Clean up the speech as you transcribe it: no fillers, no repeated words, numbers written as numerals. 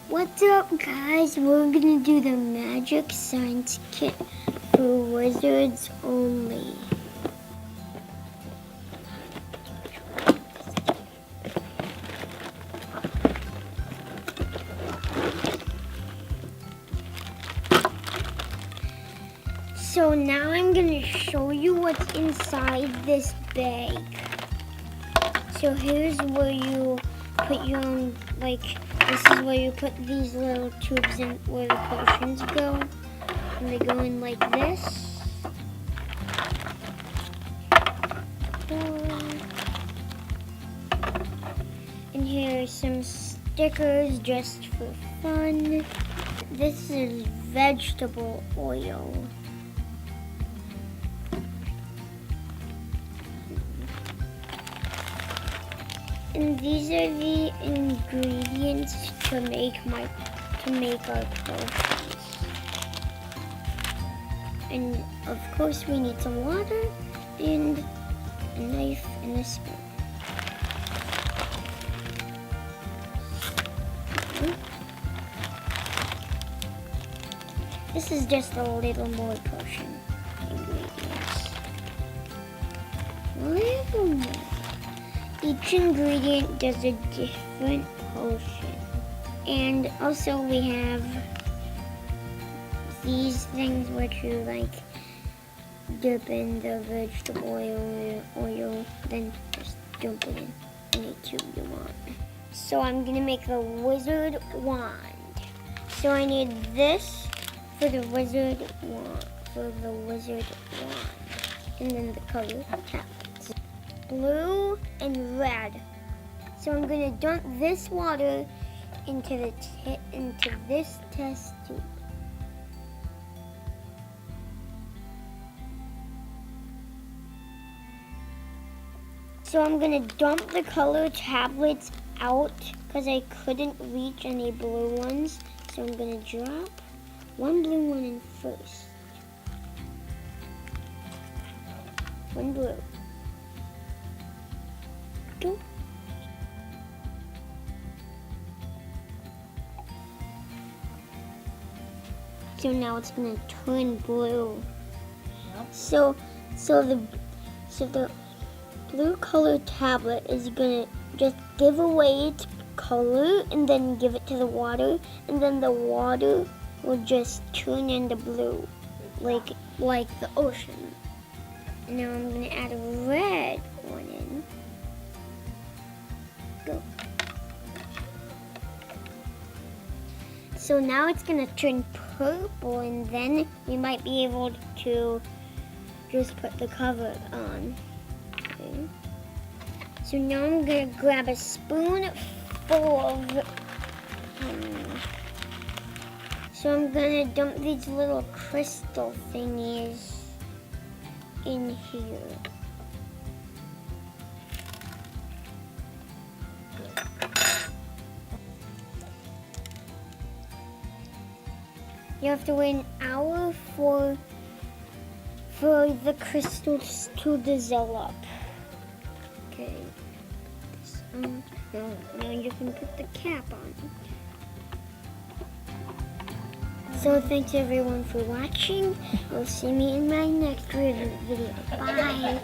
What's up, guys? We're gonna do the magic science kit for wizards only. So now I'm gonna show you what's inside this bag. So here's where you put your own, this is where you put these little tubes in where the potions go. And they go in like this. And here are some stickers just for fun. This is vegetable oil. And these are the ingredients to make our potions. And of course we need some water and a knife and a spoon. This is just a little more potion ingredients. Little more. Each ingredient does a different potion. And also we have these things which you dip in the vegetable oil, then just dump it in any tube you want. So I'm gonna make the wizard wand. So I need this for the wizard wand, and then the color tablets. Blue and red. So I'm gonna dump this water into this test tube. So I'm gonna dump the color tablets out because I couldn't reach any blue ones. So I'm gonna drop one blue one in first. One blue. Go. So now it's gonna turn blue. Yep. So the blue color tablet is gonna just give away its color and then give it to the water, and then the water will just turn into blue, like the ocean. And now I'm gonna add a red one in. Go. So now it's gonna turn purple, and then we might be able to just put the cover on. Okay. So now I'm gonna grab a spoon full of so I'm gonna dump these little crystal thingies in here. You have to wait an hour for the crystals to dissolve. Okay. Now you can put the cap on. So thanks everyone for watching. You'll see me in my next video. Bye.